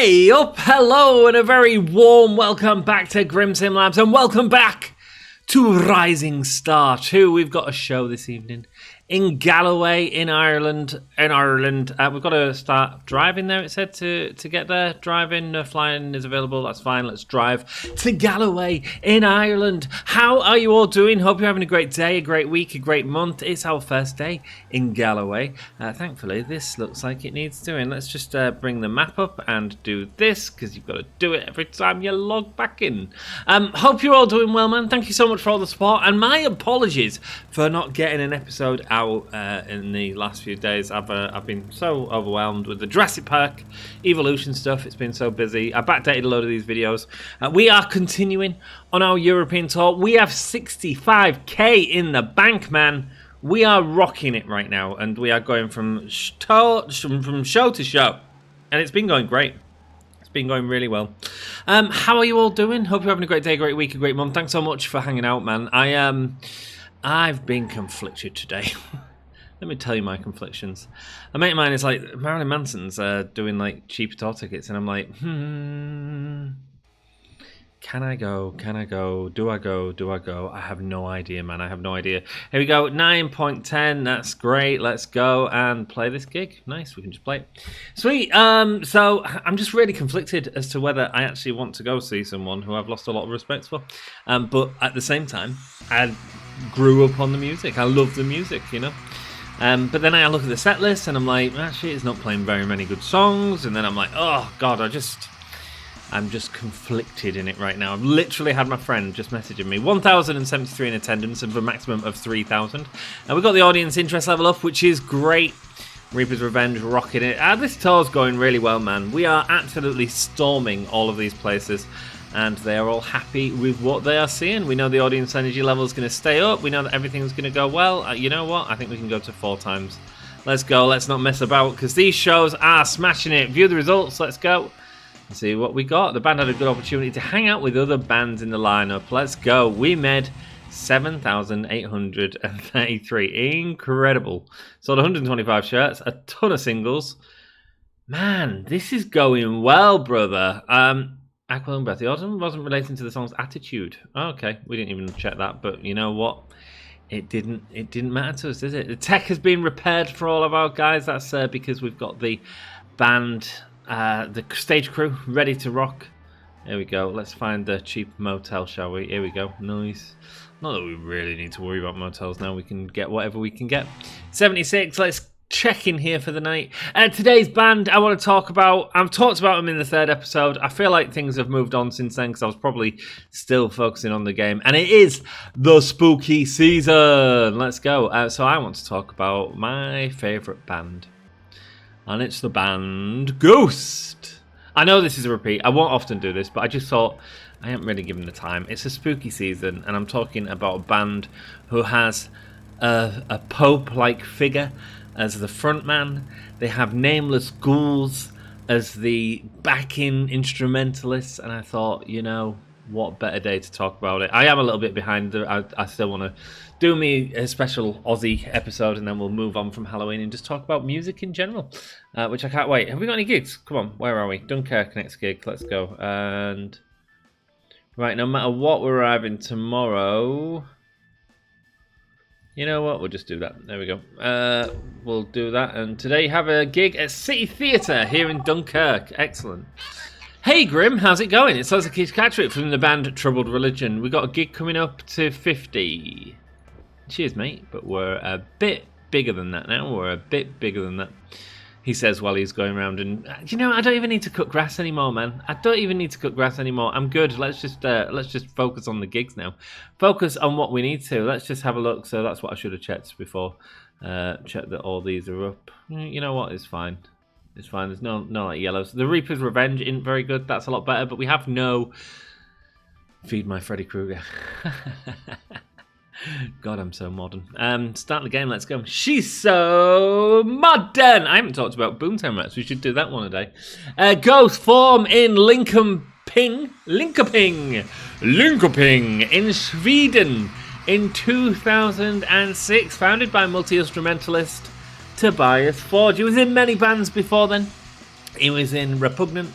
Hey up, hello, and a very warm welcome back to Grim Sim Labs, and welcome back to Rising Star 2. We've got a show this evening in Galloway, in Ireland. We've got to start driving there, it said, to get there. Driving, flying is available, that's fine. Let's drive to Galloway in Ireland. How are you all doing? Hope you're having a great day, a great week, a great month. It's our first day in Galloway. Thankfully, this looks like it needs doing. Let's just bring the map up and do this, because you've got to do it every time you log back in. Hope you're all doing well, man. Thank you so much for all the support, and my apologies for not getting an episode out in the last few days. I've been so overwhelmed with the Jurassic Park evolution stuff. It's been so busy. I backdated a load of these videos. We are continuing on our European tour. We have 65k in the bank, man. We are rocking it right now, and we are going from show to show, and it's been going great. It's been going really well. How are you all doing? Hope you're having a great day, great week, a great month. Thanks so much for hanging out, man. I've been conflicted today. Let me tell you my conflictions. A mate of mine is like, Marilyn Manson's doing like cheap tour tickets, and I'm like, can I go? Do I go? I have no idea, man. I have no idea. Here we go, 9.10. That's great. Let's go and play this gig. Nice, we can just play it. Sweet. So I'm just really conflicted as to whether I actually want to go see someone who I've lost a lot of respect for. But at the same time, I grew up on the music. I love the music, you know. But then I look at the set list and I'm like, actually, it's not playing very many good songs. And then I'm like, oh God, I'm just conflicted in it right now. I've literally had my friend just messaging me. 1,073 in attendance and for a maximum of 3,000. And we've got the audience interest level up, which is great. Reaper's Revenge rocking it. This tour's going really well, man. We are absolutely storming all of these places, and they are all happy with what they are seeing. We know the audience energy level is going to stay up. We know that everything's going to go well. You know what? I think we can go to 4 times. Let's go. Let's not mess about, because these shows are smashing it. View the results. Let's go and see what we got. The band had a good opportunity to hang out with other bands in the lineup. Let's go. We made 7,833. Incredible. Sold 125 shirts, a ton of singles. Man, this is going well, brother. Aqualung Breath. The autumn wasn't relating to the song's attitude. Oh, okay, we didn't even check that, but you know what? It didn't matter to us, did it? The tech has been repaired for all of our guys. That's because we've got the band, the stage crew ready to rock. There we go. Let's find the cheap motel, shall we? Here we go. Nice. Not that we really need to worry about motels now. We can get whatever we can get. 76. Let's check in here for the night. Today's band I want to talk about. I've talked about them in the 3rd episode. I feel like things have moved on since then, because I was probably still focusing on the game. And it is the spooky season. Let's go. So I want to talk about my favourite band. And it's the band Ghost. I know this is a repeat. I won't often do this, but I just thought I haven't really given the time. It's a spooky season, and I'm talking about a band who has a Pope-like figure as the frontman. They have nameless ghouls as the backing instrumentalists, and I thought, you know, what better day to talk about it. I am a little bit behind. I still want to do me a special Aussie episode, and then we'll move on from Halloween and just talk about music in general, which I can't wait. Have we got any gigs? Come on, where are we? Dunkirk next gig. Let's go. And right, no matter what, we're arriving tomorrow. You know what? We'll just do that. There we go. We'll do that. And today you have a gig at City Theatre here in Dunkirk. Excellent. Hey Grim, how's it going? It's Leslie Keith Catrick from the band Troubled Religion. We got a gig coming up to 50. Cheers, mate. But we're a bit bigger than that now. We're a bit bigger than that. He says while he's going around, and you know, I don't even need to cut grass anymore, man. I don't even need to cut grass anymore. I'm good. Let's just focus on the gigs now. Focus on what we need to. Let's just have a look. So that's what I should have checked before. Check that all these are up. You know what? It's fine. It's fine. There's no like yellows. The Reaper's Revenge isn't very good. That's a lot better. But we have no Feed My Freddy Krueger. God, I'm so modern. Start the game, let's go. She's so modern. I haven't talked about Boomtown Rats. We should do that one a day. Ghost form in Linköping in Sweden in 2006. Founded by multi-instrumentalist Tobias Forge. He was in many bands before then. He was in Repugnant.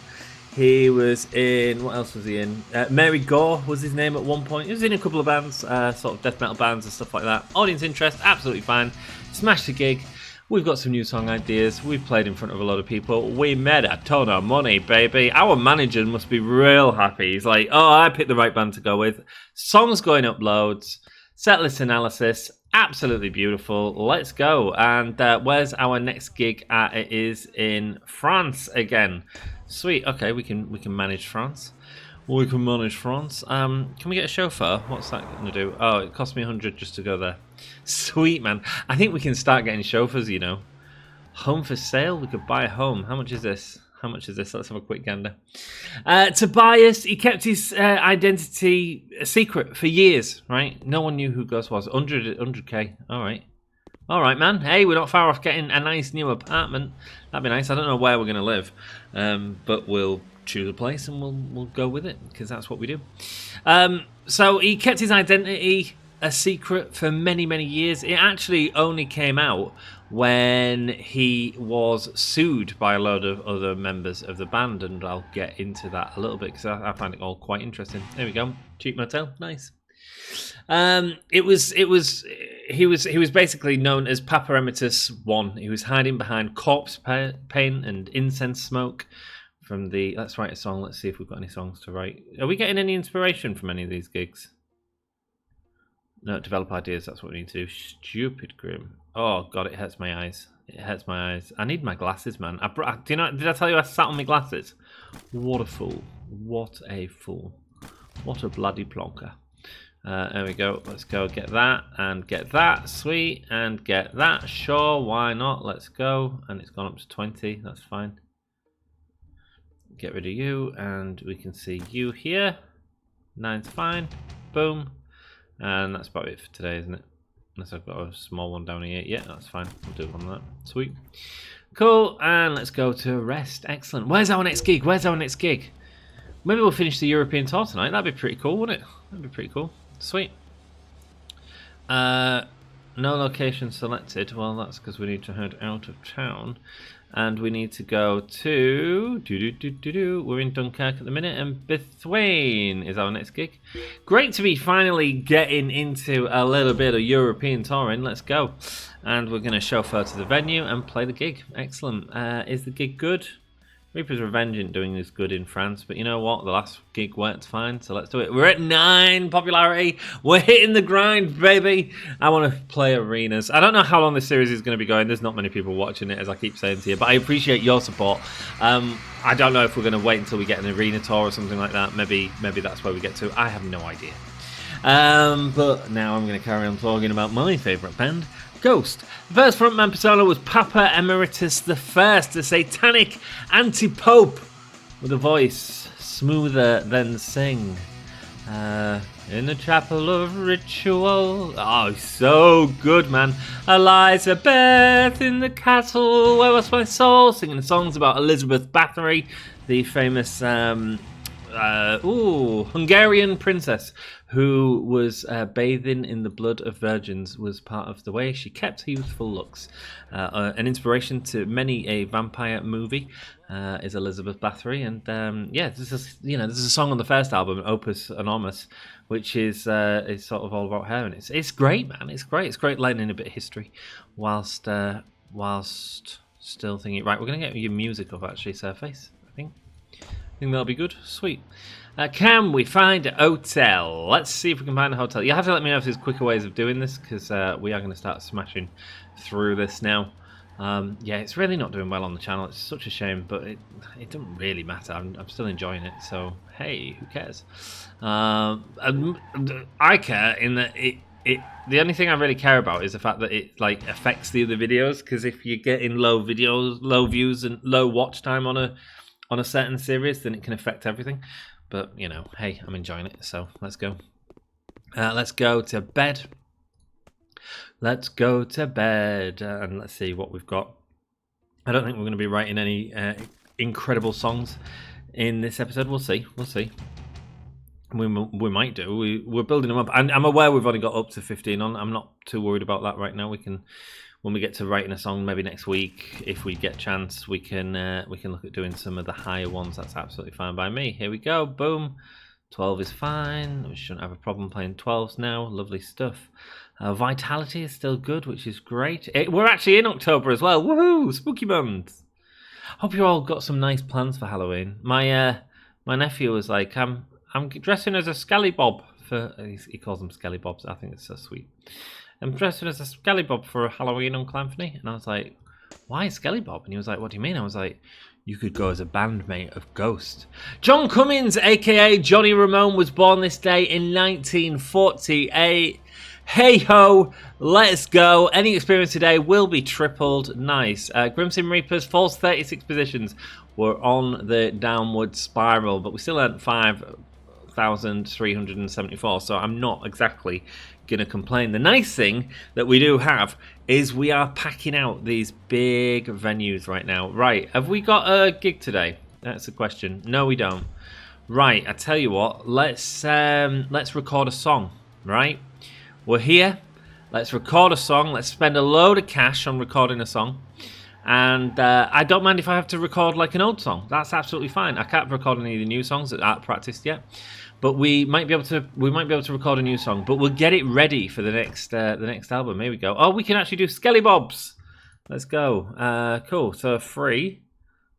He was in, what else was he in? Mary Gore was his name at one point. He was in a couple of bands, sort of death metal bands and stuff like that. Audience interest, absolutely fine. Smashed the gig. We've got some new song ideas. We've played in front of a lot of people. We made a ton of money, baby. Our manager must be real happy. He's like, oh, I picked the right band to go with. Songs going up loads. Setlist analysis. Absolutely beautiful. Let's go. And where's our next gig at? It is in France again. Sweet. Okay, we can manage France. We can manage France. Can we get a chauffeur? What's that going to do? Oh, it cost me 100 just to go there. Sweet, man. I think we can start getting chauffeurs, you know. Home for sale? We could buy a home. How much is this? How much is this? Let's have a quick gander. Tobias, he kept his identity a secret for years, right? No one knew who Ghost was. 100k. All right. All right, man. Hey, we're not far off getting a nice new apartment. That'd be nice. I don't know where we're going to live, but we'll choose a place and we'll go with it because that's what we do. So he kept his identity a secret for many, many years. It actually only came out when he was sued by a load of other members of the band, and I'll get into that a little bit because I find it all quite interesting. There we go. Cheap motel. Nice. He was basically known as Papa Emeritus I. He was hiding behind corpse paint and incense smoke from the... Let's write a song. Let's see if we've got any songs to write. Are we getting any inspiration from any of these gigs? No, develop ideas. That's what we need to do. Stupid Grim. Oh, God, it hurts my eyes. It hurts my eyes. I need my glasses, man. Did I tell you I sat on my glasses? What a fool. What a fool. What a bloody plonker. There we go. Let's go get that and get that. Sweet. And get that. Sure, why not? Let's go. And it's gone up to 20. That's fine. Get rid of you. And we can see you here. 9's fine. Boom. And that's about it for today, isn't it? Unless I've got a small one down here. Yeah, that's fine. We'll do one of that. Sweet. Cool. And let's go to rest. Excellent. Where's our next gig? Where's our next gig? Maybe we'll finish the European tour tonight. That'd be pretty cool, wouldn't it? That'd be pretty cool. Sweet. No location selected. Well, that's because we need to head out of town. And we need to go to... We're in Dunkirk at the minute. And Bithwain is our next gig. Great to be finally getting into a little bit of European touring. Let's go. And we're going to chauffeur to the venue and play the gig. Excellent. Is the gig good? Reaper's Revenge isn't doing as good in France, but you know what? The last gig worked fine, so let's do it. We're at 9 popularity. We're hitting the grind, baby. I want to play arenas. I don't know how long this series is going to be going. There's not many people watching it, as I keep saying to you, but I appreciate your support. I don't know if we're going to wait until we get an arena tour or something like that. Maybe that's where we get to. I have no idea. But now I'm going to carry on talking about my favourite band, Ghost. The first frontman persona was Papa Emeritus I, the satanic anti-pope with a voice smoother than sing. In the chapel of ritual. Oh, so good, man. Elizabeth in the castle, where was my soul? Singing songs about Elizabeth Bathory, the famous Hungarian princess who was bathing in the blood of virgins. Was part of the way she kept her youthful looks. An inspiration to many a vampire movie is Elizabeth Bathory, and this is a song on the first album, Opus Anonymous, which is sort of all about her, and it's great, man. It's great. It's great learning a bit of history whilst still thinking. Right, we're gonna get your music up actually, Surface. I think that'll be good. Sweet. Can we find a hotel? Let's see if we can find a hotel. You have to let me know if there's quicker ways of doing this, because we are going to start smashing through this now. It's really not doing well on the channel. It's such a shame, but it doesn't really matter. I'm still enjoying it, so hey, who cares? I care in that the only thing I really care about is the fact that it affects the other videos, because if you're getting low views and low watch time on a certain series, then it can affect everything. But hey, I'm enjoying it, so let's go. Let's go to bed. Let's go to bed, and let's see what we've got. I don't think we're going to be writing any incredible songs in this episode. We'll see. We might do. We're building them up. I'm aware we've only got up to 15 on. I'm not too worried about that right now. We can when we get to writing a song, maybe next week, if we get a chance, we can look at doing some of the higher ones. That's absolutely fine by me. Here we go. Boom. 12 is fine. We shouldn't have a problem playing 12s now. Lovely stuff. Vitality is still good, which is great. We're actually in October as well. Woohoo! Spooky month. Hope you all got some nice plans for Halloween. My nephew was like, I'm dressing as a Scallybob for. He calls them Scallybobs. I think it's so sweet. I'm dressing as a Scallybob for Halloween, Uncle Anthony. And I was like, why Scallybob? And he was like, what do you mean? I was like, you could go as a bandmate of Ghost. John Cummins, a.k.a. Johnny Ramone, was born this day in 1948. Hey ho, let's go. Any experience today will be tripled. Nice. Grimson Reapers falls 36 positions. We're on the downward spiral, but we still earned 5,374, so I'm not exactly going to complain. The nice thing that we do have is we are packing out these big venues right now. Right, have we got a gig today? That's the question. No, we don't. Right, I tell you what, let's record a song, right? We're here. Let's record a song. Let's spend a load of cash on recording a song. And I don't mind if I have to record like an old song. That's absolutely fine. I can't record any of the new songs that aren't practiced yet, but we might be able to record a new song. But we'll get it ready for the next album. Here we go. Oh, we can actually do Skellybobs. Let's go. Cool. So 3,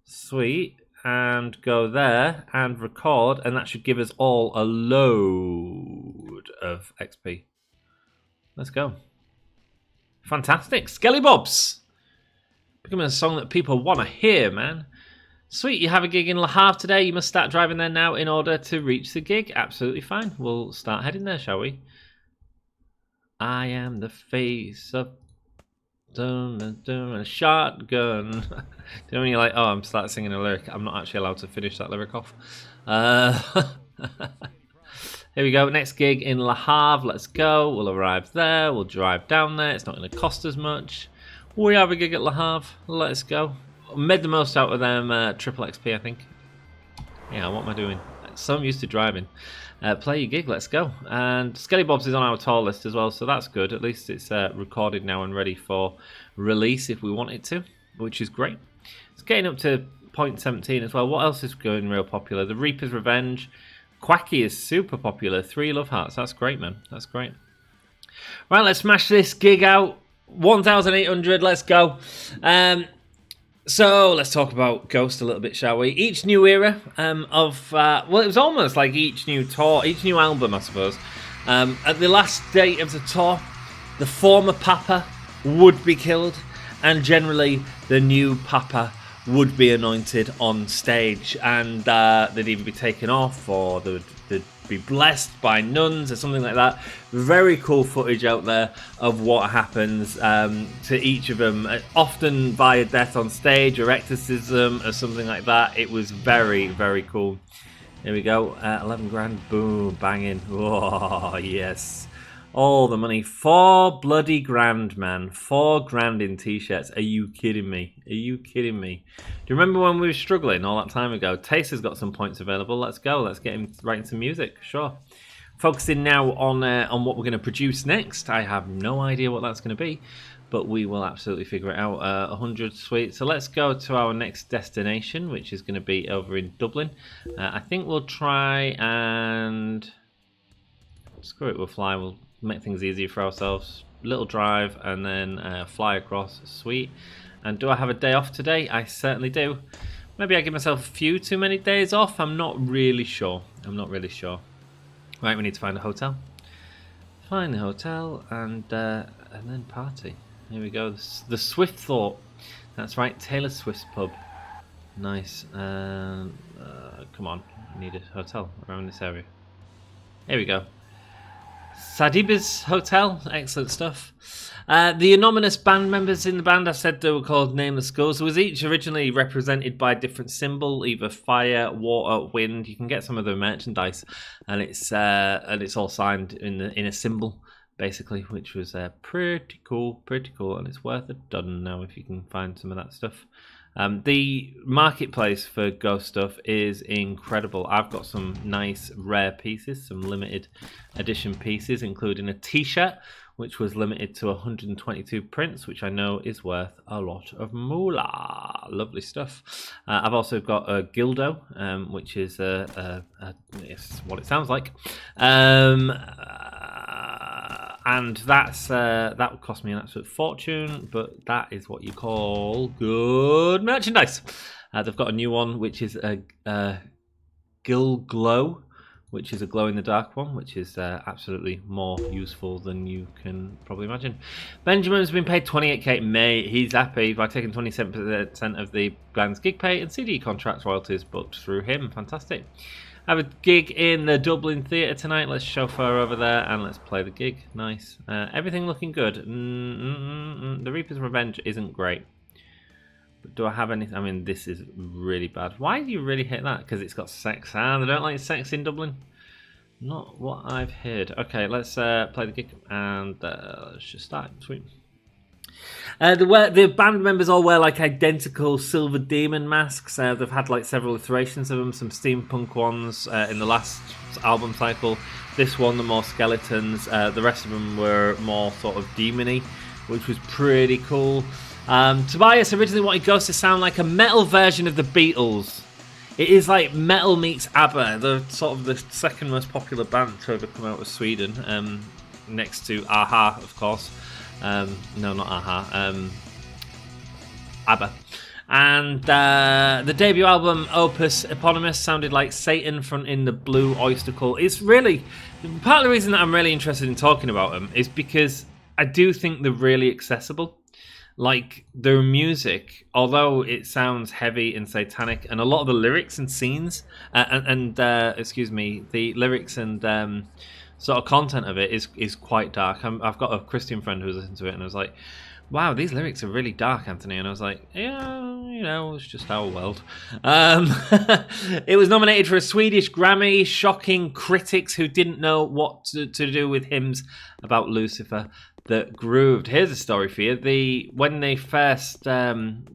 sweet, and go there and record, and that should give us all a load of XP. Let's go. Fantastic. Skellybobs. Becoming a song that people want to hear, man. Sweet, you have a gig in Le Havre today. You must start driving there now in order to reach the gig. Absolutely fine. We'll start heading there, shall we? I am the face of a shotgun. Do you know when you're like, oh, I'm starting singing a lyric. I'm not actually allowed to finish that lyric off. Here we go. Next gig in Le Havre. Let's go. We'll arrive there. We'll drive down there. It's not going to cost us much. We have a gig at Le Havre. Let's go. Made the most out of them triple XP, I think. Yeah, what am I doing? So I'm used to driving. Play your gig. Let's go. And Skellybobs is on our tour list as well, so that's good. At least it's recorded now and ready for release if we want it to, which is great. It's getting up to 0.17 as well. What else is going real popular? The Reaper's Revenge. Quacky is super popular. 3 love hearts. That's great, man. That's great. Right, let's smash this gig out. 1,800. Let's go. So let's talk about Ghost a little bit, shall we? Each new era well, it was almost like each new tour, each new album, I suppose. At the last date of the tour, the former Papa would be killed, and generally the new Papa would be anointed on stage, and they'd either be taken off or they'd be blessed by nuns or something like that. Very cool footage out there of what happens to each of them, often via death on stage or exorcism or something like that. It was very, very cool. Here we go. 11 grand. Boom. Banging. Oh, yes. All the money. 4 bloody grand, man. 4 grand in t-shirts. Are you kidding me? Are you kidding me? Do you remember when we were struggling all that time ago? Taster's got some points available. Let's go. Let's get him writing some music. Sure. Focusing now on what we're going to produce next. I have no idea what that's going to be, but we will absolutely figure it out. 100 sweet. So let's go to our next destination, which is going to be over in Dublin. I think we'll try and... Screw it, we'll fly. We'll make things easier for ourselves. Little drive and then fly across. Sweet. And do I have a day off today? I certainly do. Maybe I give myself a few too many days off. I'm not really sure. Right, we need to find a hotel. Find the hotel and then party. Here we go. The Swift Thought. That's right, Taylor Swift's pub. Nice. Come on, I need a hotel around this area. Here we go. Sadiba's Hotel, excellent stuff. The anonymous band members in the band, I said they were called Nameless Skulls. It was each originally represented by a different symbol, either fire, water, wind. You can get some of the merchandise, and it's all signed in a symbol, basically, which was pretty cool, and it's worth a dozen now if you can find some of that stuff. The marketplace for Ghost stuff is incredible. I've got some nice rare pieces, some limited edition pieces, including a t-shirt, which was limited to 122 prints, which I know is worth a lot of moolah. Lovely stuff. I've also got a Gildo, which is it's what it sounds like. And that would cost me an absolute fortune, but that is what you call good merchandise. They've got a new one, which is a Gil Glow, which is a glow-in-the-dark one, which is absolutely more useful than you can probably imagine. Benjamin's been paid 28k in May. He's happy by taking 27% of the band's gig pay and CD contract royalties booked through him. Fantastic. I have a gig in the Dublin Theatre tonight. Let's chauffeur over there and let's play the gig. Nice. Everything looking good. The Reaper's Revenge isn't great. But do I have anything? I mean, this is really bad. Why do you really hit that? Because it's got sex. They don't like sex in Dublin. Not what I've heard. Okay, let's play the gig and let's just start. Sweet. The band members all wear like identical silver demon masks. They've had like several iterations of them, some steampunk ones in the last album cycle. This one, the more skeletons. The rest of them were more sort of demony, which was pretty cool. Tobias originally wanted Ghost to sound like a metal version of the Beatles. It is like metal meets ABBA, the sort of the second most popular band to ever come out of Sweden, next to Aha, of course. No, not Aha. ABBA. And the debut album, Opus Eponymous, sounded like Satan fronting the Blue Oyster Cult. It's really... Part of the reason that I'm really interested in talking about them is because I do think they're really accessible. Like, their music, although it sounds heavy and satanic, and a lot of the lyrics and scenes, the lyrics and sort of content of it is quite dark. I've got a Christian friend who's listened to it, and I was like, wow, these lyrics are really dark, Anthony. And I was like, yeah, you know, it's just our world. It was nominated for a Swedish Grammy, shocking critics who didn't know what to do with hymns about Lucifer that grooved. Here's a story for you. When they first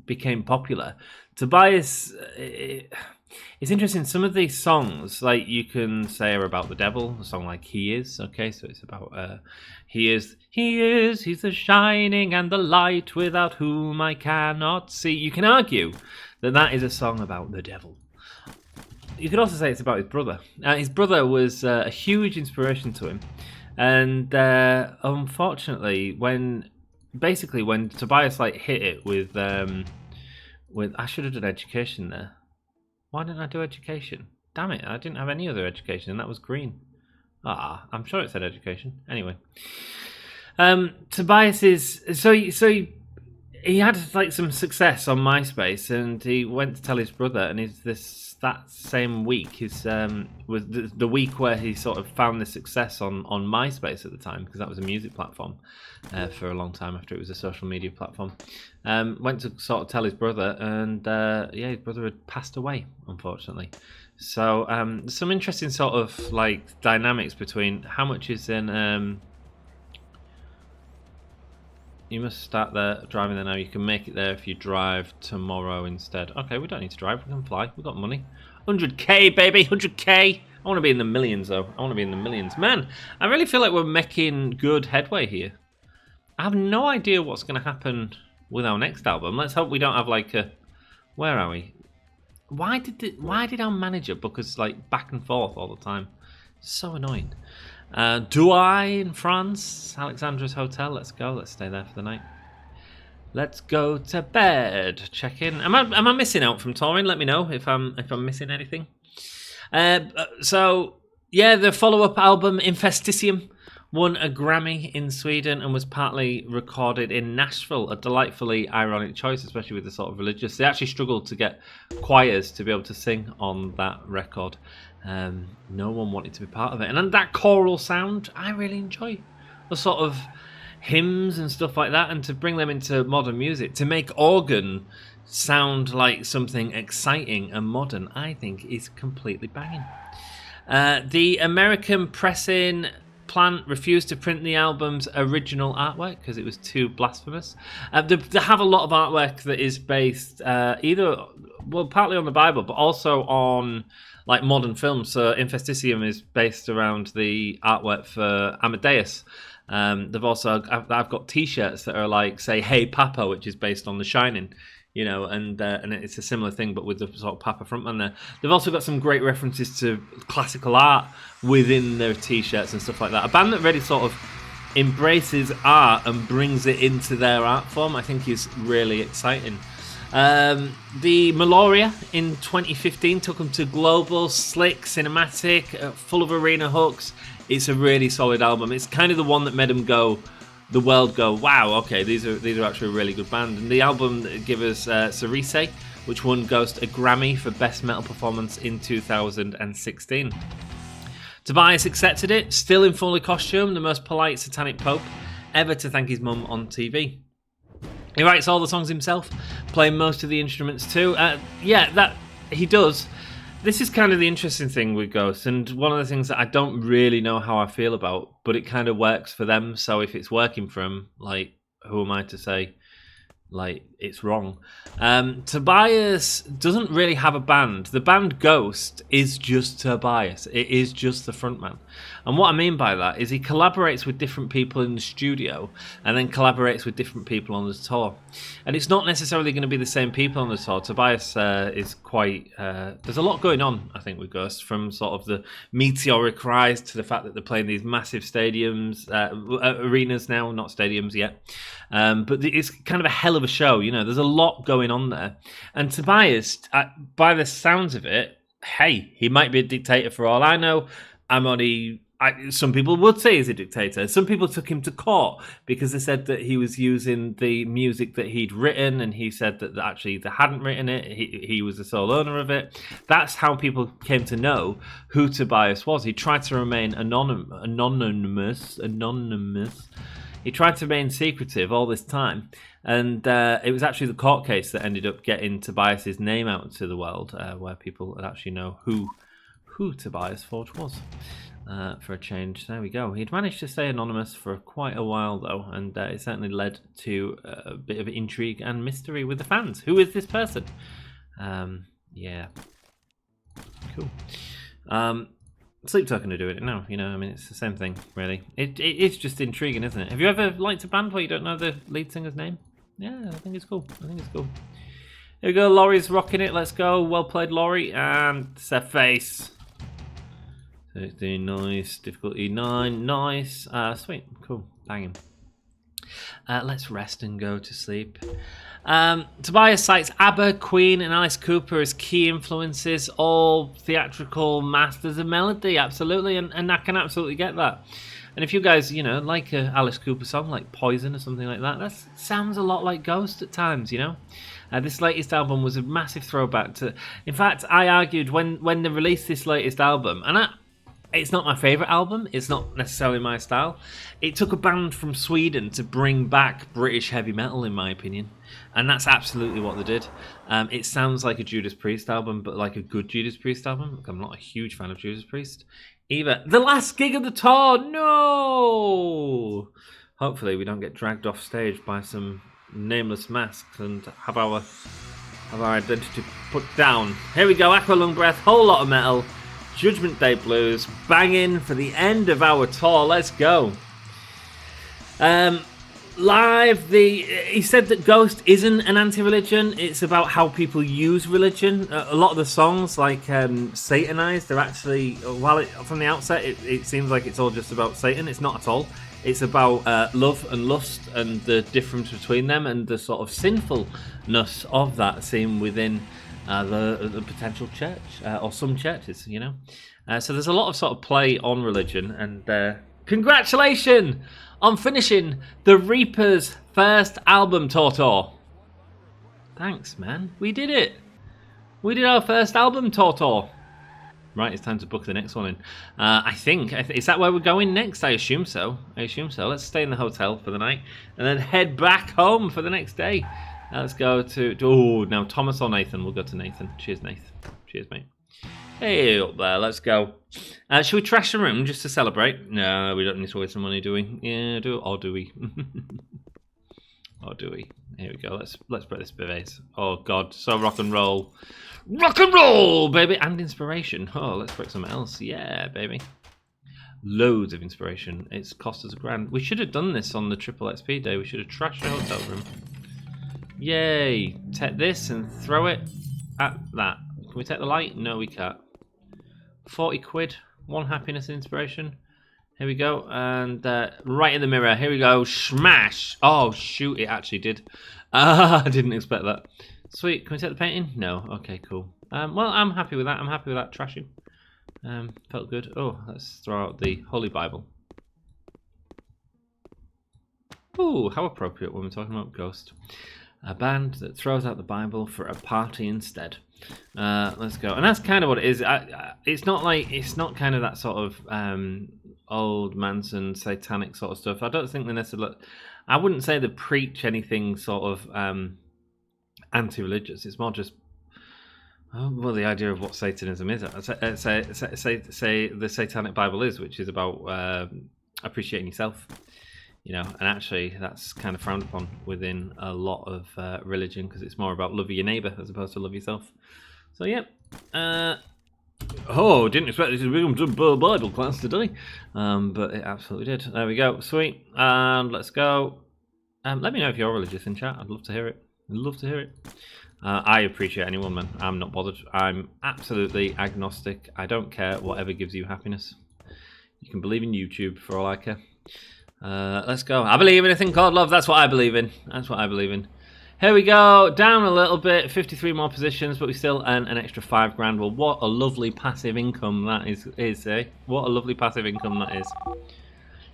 became popular, Tobias... It's interesting, some of these songs, like you can say are about the devil, a song like He Is, okay, so it's about, he's the shining and the light without whom I cannot see. You can argue that is a song about the devil. You could also say it's about his brother. His brother was a huge inspiration to him, and unfortunately, when Tobias like hit it with I should have done education there. Why didn't I do education? Damn it, I didn't have any other education, and that was green. I'm sure it said education. Anyway. Tobias is... So he had like some success on MySpace, and he went to tell his brother, and that same week was the week where he sort of found the success on MySpace at the time, because that was a music platform for a long time after it was a social media platform. Went to sort of tell his brother, and his brother had passed away, unfortunately. So there's some interesting sort of like dynamics between how much is in... You must start there, driving there now. You can make it there if you drive tomorrow instead. Okay, we don't need to drive. We can fly. We've got money. 100k, baby. 100k. I want to be in the millions, though. I want to be in the millions. Man, I really feel like we're making good headway here. I have no idea what's going to happen with our next album. Let's hope we don't have like a... Where are we? Why did our manager book us like back and forth all the time? So annoying. Douai in France, Alexandra's Hotel. Let's go. Let's stay there for the night. Let's go to bed. Check in. Am I missing out from touring? Let me know if I'm missing anything. So yeah, the follow-up album Infesticium won a Grammy in Sweden and was partly recorded in Nashville. A delightfully ironic choice, especially with the sort of religious. They actually struggled to get choirs to be able to sing on that record. No one wanted to be part of it, and that choral sound I really enjoy, the sort of hymns and stuff like that, and to bring them into modern music, to make organ sound like something exciting and modern, I think is completely banging. The American pressing plant refused to print the album's original artwork because it was too blasphemous. They have a lot of artwork that is based partly on the Bible, but also on like modern films. So Infesticium is based around the artwork for Amadeus, They've also I've got T-shirts that are like, say, "Hey Papa," which is based on The Shining, you know, and it's a similar thing, but with the sort of Papa frontman there. They've also got some great references to classical art within their T-shirts and stuff like that. A band that really sort of embraces art and brings it into their art form, I think, is really exciting. The Meloria in 2015 took them to global, slick, cinematic, full of arena hooks. It's a really solid album. It's kind of the one that made them the world go, wow, okay, these are actually a really good band. And the album gave us Cerise, which won Ghost a Grammy for Best Metal Performance in 2016. Tobias accepted it, still in fully costume, the most polite satanic pope ever to thank his mum on TV. He writes all the songs himself, playing most of the instruments too. That he does. This is kind of the interesting thing with Ghost, and one of the things that I don't really know how I feel about, but it kind of works for them. So if it's working for them, like, who am I to say, like, it's wrong? Tobias doesn't really have a band. The band Ghost is just Tobias. It is just the frontman. And what I mean by that is he collaborates with different people in the studio and then collaborates with different people on the tour. And it's not necessarily going to be the same people on the tour. Tobias is quite... there's a lot going on, I think, with Ghost, from sort of the meteoric rise to the fact that they're playing these massive stadiums, arenas now, not stadiums yet. But it's kind of a hell of a show, you know. There's a lot going on there. And Tobias, by the sounds of it, hey, he might be a dictator for all I know. Some people would say he's a dictator. Some people took him to court because they said that he was using the music that he'd written, and he said that actually they hadn't written it. He was the sole owner of it. That's how people came to know who Tobias was. He tried to remain anonymous. He tried to remain secretive all this time, and it was actually the court case that ended up getting Tobias's name out to the world, where people would actually know who Tobias Forge was. For a change, there we go. He'd managed to stay anonymous for quite a while, though, and it certainly led to a bit of intrigue and mystery with the fans. Who is this person? Yeah, cool. Sleep Token are doing it now, you know. I mean, it's the same thing, really. It's just intriguing, isn't it? Have you ever liked a band where you don't know the lead singer's name? Yeah, I think it's cool. Here we go. Laurie's rocking it. Let's go. Well played, Laurie. And set face. 13, nice. Difficulty 9, nice. Sweet, cool, banging. Let's rest and go to sleep. Tobias cites ABBA, Queen, and Alice Cooper as key influences, all theatrical masters of melody, absolutely, and I can absolutely get that. And if you guys, you know, like a Alice Cooper song, like Poison or something like that, that sounds a lot like Ghost at times, you know? This latest album was a massive throwback to... In fact, I argued when they released this latest album, and it's not my favourite album, it's not necessarily my style. It took a band from Sweden to bring back British heavy metal, in my opinion. And that's absolutely what they did. It sounds like a Judas Priest album, but like a good Judas Priest album. I'm not a huge fan of Judas Priest either. The last gig of the tour, no! Hopefully we don't get dragged off stage by some nameless masks and have our identity put down. Here we go, Aqua Lung Breath, whole lot of metal. Judgment Day Blues, banging for the end of our tour. Let's go. Live, he said that Ghost isn't an anti-religion. It's about how people use religion. A lot of the songs, like Satanized, they're actually, while from the outset it seems like it's all just about Satan, it's not at all. It's about love and lust and the difference between them and the sort of sinfulness of that seen within the potential church, or some churches, you know. So there's a lot of sort of play on religion, and congratulations on finishing the Reaper's first album tour. Thanks, man. We did it. We did our first album tour. Right, it's time to book the next one in. I think, is that where we're going next? I assume so. Let's stay in the hotel for the night and then head back home for the next day. Let's go to... now Thomas or Nathan? We'll go to Nathan. Cheers, Nathan. Cheers, mate. Hey, up there. Let's go. Should we trash the room just to celebrate? No, we don't need to waste some money, do we? Yeah, do we? Or do we? Here we go. Let's break this bevets. Oh, God. So rock and roll. Rock and roll, baby! And inspiration. Oh, let's break something else. Yeah, baby. Loads of inspiration. It's cost us £1,000. We should have done this on the triple XP day. We should have trashed the hotel room. Yay! Take this and throw it at that. Can we take the light? No, we can't. 40 quid. 1 happiness inspiration. Here we go. And right in the mirror. Here we go. Smash! Oh, shoot. It actually did. I didn't expect that. Sweet. Can we take the painting? No. Okay, cool. Well, I'm happy with that. I'm happy with that trashing. Felt good. Oh, let's throw out the Holy Bible. Ooh, how appropriate when we're talking about Ghost. A band that throws out the Bible for a party instead. Let's go. And that's kind of what it is. It's not kind of that sort of old Manson satanic sort of stuff. I don't think they necessarily. I wouldn't say they preach anything sort of anti-religious. It's more just. Oh, well, the idea of what Satanism is, say the Satanic Bible is, which is about appreciating yourself, you know, and actually that's kind of frowned upon within a lot of religion because it's more about love your neighbour as opposed to love yourself. So yeah, oh, didn't expect this to become some Bible class today, but it absolutely did. There we go, sweet, and let's go. Let me know if you're religious in chat. I'd love to hear it. I'd love to hear it. I appreciate anyone, man. I'm not bothered. I'm absolutely agnostic. I don't care whatever gives you happiness. You can believe in YouTube for all I care. Let's go. I believe in a thing called love. That's what I believe in. That's what I believe in. Here we go. Down a little bit. 53 more positions, but we still earn an extra £5,000. Well, what a lovely passive income that is, eh? What a lovely passive income that is.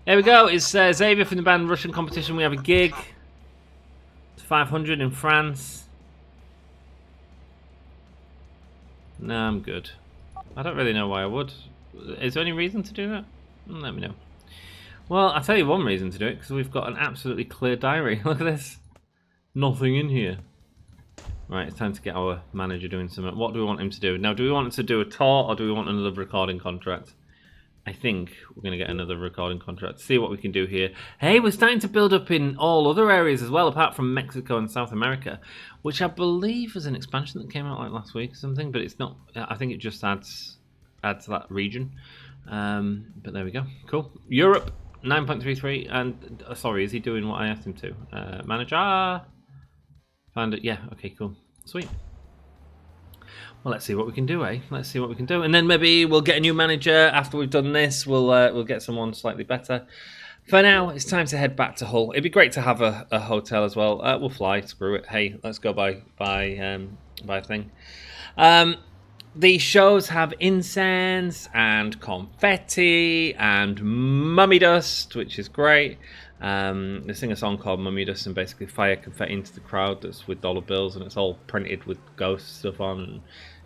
Here we go. It's Xavier from the band Russian Competition. We have a gig. It's 500 in France. No, I'm good. I don't really know why I would. Is there any reason to do that? Let me know. Well, I'll tell you one reason to do it, because we've got an absolutely clear diary. Look at this. Nothing in here. Right, it's time to get our manager doing something. What do we want him to do? Now, do we want him to do a tour, or do we want another recording contract? I think we're going to get another recording contract. See what we can do here. Hey, we're starting to build up in all other areas as well, apart from Mexico and South America, which I believe was an expansion that came out like last week or something, but it's not. I think it just adds to that region. But there we go. Cool. Europe, 9.33. And sorry, is he doing what I asked him to? Manager. Find it. Yeah. Okay. Cool. Sweet. Well, let's see what we can do, eh? Let's see what we can do, and then maybe we'll get a new manager after we've done this. We'll get someone slightly better. For now, it's time to head back to Hull. It'd be great to have a hotel as well. We'll fly. Screw it. Hey, let's go by thing. The shows have incense and confetti and mummy dust, which is great. They sing a song called Mummy Dust and basically fire confetti into the crowd that's with dollar bills, and it's all printed with ghost stuff on, and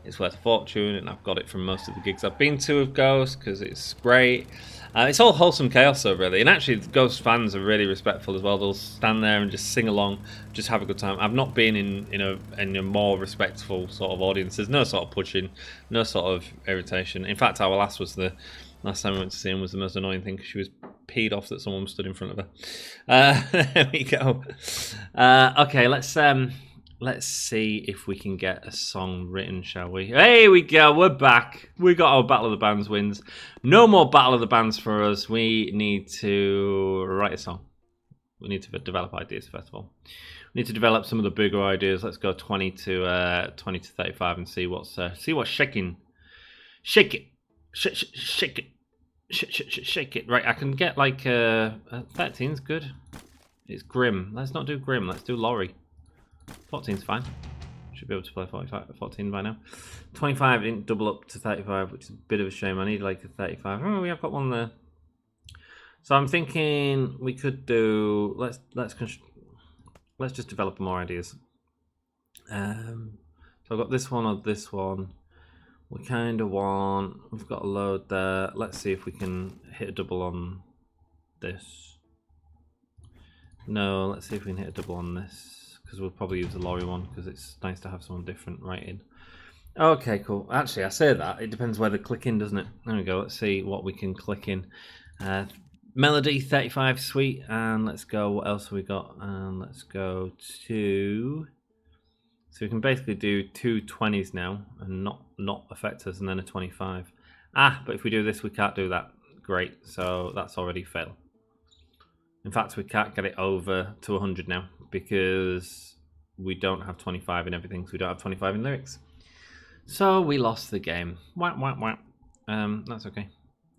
it's worth a fortune, and I've got it from most of the gigs I've been to of Ghost because it's great. It's all wholesome chaos though, really, and actually the Ghost fans are really respectful as well. They'll stand there and just sing along, just have a good time. I've not been in a more respectful sort of audience. There's no sort of pushing, no sort of irritation. In fact, our last time we went to see him was the most annoying thing because she was peed off that someone stood in front of her. There we go. Okay, let's see if we can get a song written, shall we? Hey, we go. We're back. We got our Battle of the Bands wins. No more Battle of the Bands for us. We need to write a song. We need to develop ideas first of all. We need to develop some of the bigger ideas. Let's go 20 to 35 and see what's shaking. Shake it. Shake it. Shake it. Right, I can get like 13's good. It's Grim. Let's not do Grim. Let's do Laurie. 14's fine. Should be able to play 14 by now. 25 didn't double up to 35, which is a bit of a shame. I need like a 35. Oh, we have got one there. So I'm thinking we could do. Let's just develop more ideas. So I've got this one or this one. We kind of want. We've got a load there. Let's see if we can hit a double on this. No, let's see if we can hit a double on this, because we'll probably use the Laurie one because it's nice to have someone different right in. Okay, cool. Actually, I say that. It depends where they click in, doesn't it? There we go. Let's see what we can click in. Melody, 35, sweet. And let's go. What else have we got? And let's go to. So we can basically do two 20s now and not affect us, and then a 25. But if we do this, we can't do that great. So that's already failed. In fact, we can't get it over to 100 now because we don't have 25 in everything. So we don't have 25 in lyrics. So we lost the game. Wah, wah, wah. That's okay.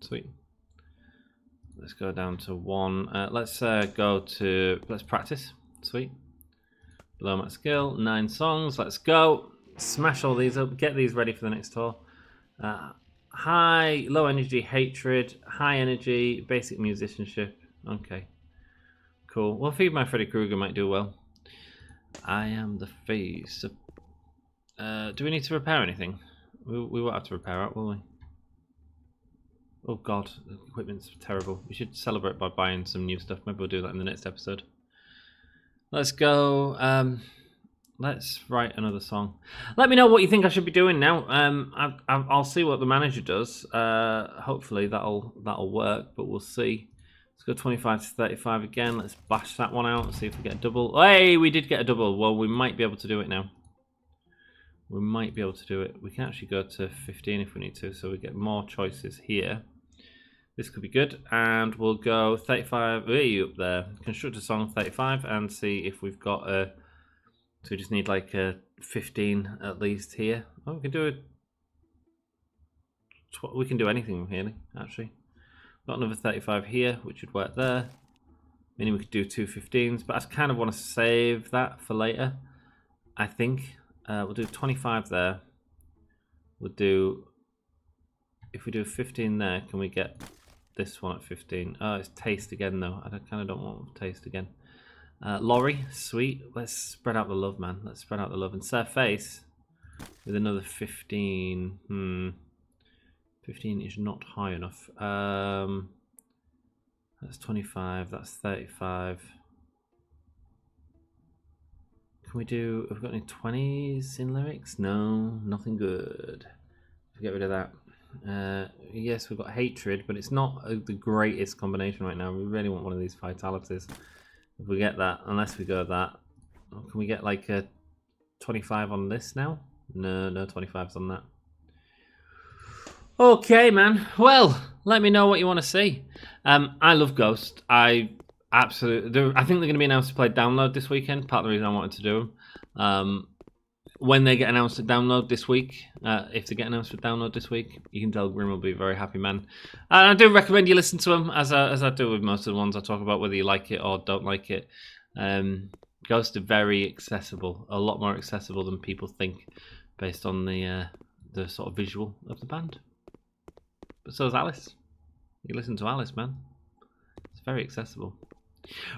Sweet. Let's go down to 1. Let's practice. Sweet. Below max skill. 9 songs. Let's go. Smash all these up. Get these ready for the next tour. High, low energy, hatred. High energy, basic musicianship. Okay. Cool. Well, Feed My Freddy Krueger might do well. I am the face of... do we need to repair anything? We won't have to repair it, will we? Oh god, the equipment's terrible. We should celebrate by buying some new stuff. Maybe we'll do that in the next episode. Let's go. Let's write another song. Let me know what you think I should be doing now. I'll see what the manager does. Hopefully that'll work, but we'll see. Let's go 25 to 35 again. Let's bash that one out and see if we get a double. Hey, we did get a double. Well, we might be able to do it now. We might be able to do it. We can actually go to 15 if we need to, so we get more choices here. This could be good. And we'll go 35. Way up there. Construct a song 35 and see if we've got a... So we just need like a 15 at least here. Oh, we can do it. We can do anything really, actually. Got another 35 here, which would work there. Meaning we could do 2 15s, but I kind of want to save that for later. I think we'll do 25 there. We'll do, if we do 15 there, can we get this one at 15? Oh, it's taste again though. I kind of don't want taste again. Laurie, sweet. Let's spread out the love, man. Let's spread out the love. And Surface with another 15. 15 is not high enough. That's 25. That's 35. Can we do... Have we got any 20s in lyrics? No, nothing good. Get rid of that. Yes, we've got hatred, but it's not the greatest combination right now. We really want one of these vitalities. If we get that, unless we go that, can we get like a 25 on this now? No 25s on that. Okay, man. Well, let me know what you want to see. I love Ghost. I think they're going to be announced to play download this weekend. Part of the reason I wanted to do them. When they get announced at download this week, if they get announced for download this week, you can tell Grim will be a very happy man. And I do recommend you listen to them, as I do with most of the ones I talk about, whether you like it or don't like it. Ghost are very accessible, a lot more accessible than people think, based on the sort of visual of the band. But so is Alice. You listen to Alice, man. It's very accessible.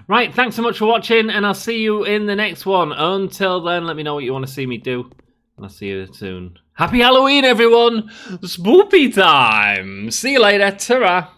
Right, thanks so much for watching, and I'll see you in the next one. Until then, let me know what you want to see me do, and I'll see you soon. Happy Halloween, everyone! Spoopy time! See you later. Ta-ra!